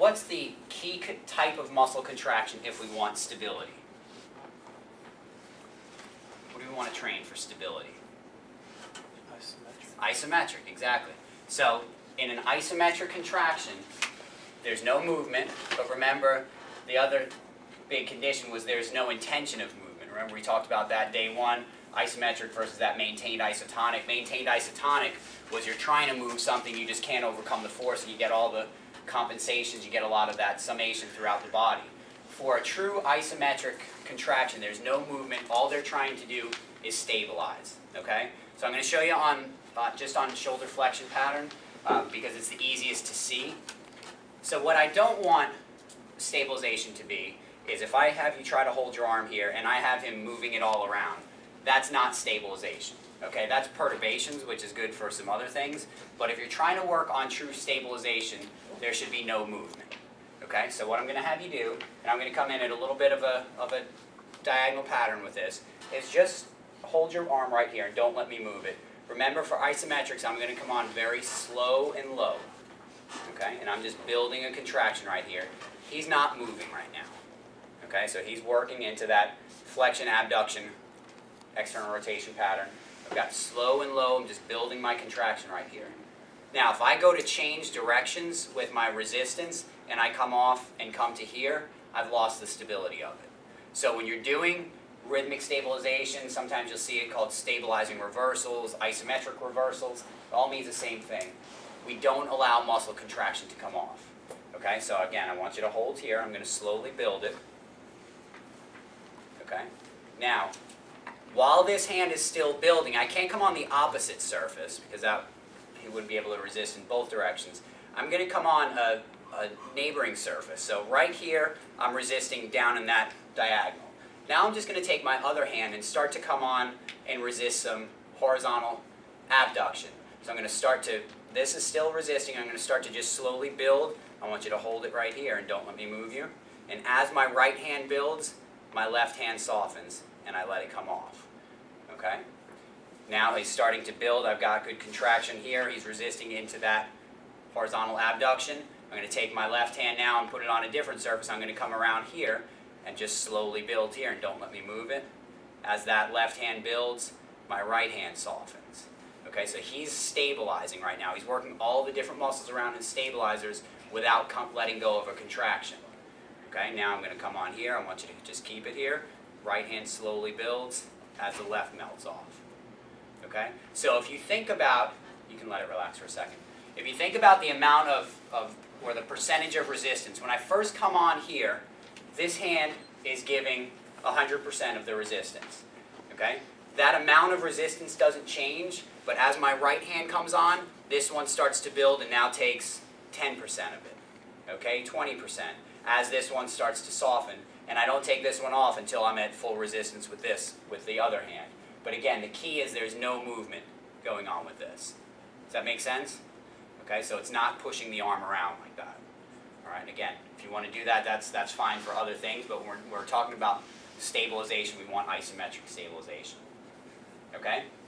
what's the key type of muscle contraction if we want stability? What do we want to train for stability? Isometric, exactly. So in an isometric contraction, there's no movement, but remember the other big condition was there's no intention of movement. Remember we talked about that day one, isometric versus that maintained isotonic. Maintained isotonic was you're trying to move something, you just can't overcome the force, and you get all the compensations, you get a lot of that summation throughout the body. For a true isometric contraction, there's no movement. All they're trying to do is stabilize. Okay? So I'm going to show you on just on shoulder flexion pattern because it's the easiest to see. So what I don't want stabilization to be is if I have you try to hold your arm here and I have him moving it all around, that's not stabilization. Okay, that's perturbations, which is good for some other things. But if you're trying to work on true stabilization, there should be no movement. Okay, so what I'm going to have you do, and I'm going to come in at a little bit of a diagonal pattern with this, is just hold your arm right here and don't let me move it. Remember, for isometrics, I'm going to come on very slow and low. Okay, and I'm just building a contraction right here. He's not moving right now. Okay, so he's working into that flexion, abduction, external rotation pattern. I've got slow and low, I'm just building my contraction right here. Now, if I go to change directions with my resistance and I come off and come to here, I've lost the stability of it. So when you're doing rhythmic stabilization, sometimes you'll see it called stabilizing reversals, isometric reversals. It all means the same thing. We don't allow muscle contraction to come off. Okay, so again, I want you to hold here. I'm going to slowly build it. Okay, now, while this hand is still building, I can't come on the opposite surface because that he wouldn't be able to resist in both directions. I'm going to come on a neighboring surface. So right here, I'm resisting down in that diagonal. Now I'm just going to take my other hand and start to come on and resist some horizontal abduction. So I'm going to start to, this is still resisting, I'm going to start to just slowly build. I want you to hold it right here and don't let me move you. And as my right hand builds, my left hand softens and I let it come off. Okay? Now he's starting to build. I've got good contraction here. He's resisting into that horizontal abduction. I'm going to take my left hand now and put it on a different surface. I'm going to come around here and just slowly build here and don't let me move it. As that left hand builds, my right hand softens. Okay, so he's stabilizing right now. He's working all the different muscles around his stabilizers without letting go of a contraction. Okay, now I'm going to come on here. I want you to just keep it here. Right hand slowly builds as the left melts off. Okay, so if you think about, you can let it relax for a second. If you think about the amount of or the percentage of resistance, when I first come on here, this hand is giving 100% of the resistance. Okay, that amount of resistance doesn't change, but as my right hand comes on, this one starts to build and now takes 10% of it. Okay, 20%. As this one starts to soften, and I don't take this one off until I'm at full resistance with this, with the other hand. But again, the key is there's no movement going on with this. Does that make sense? Okay, so it's not pushing the arm around like that. All right, again, if you want to do that, that's fine for other things, but we're talking about stabilization. We want isometric stabilization. Okay?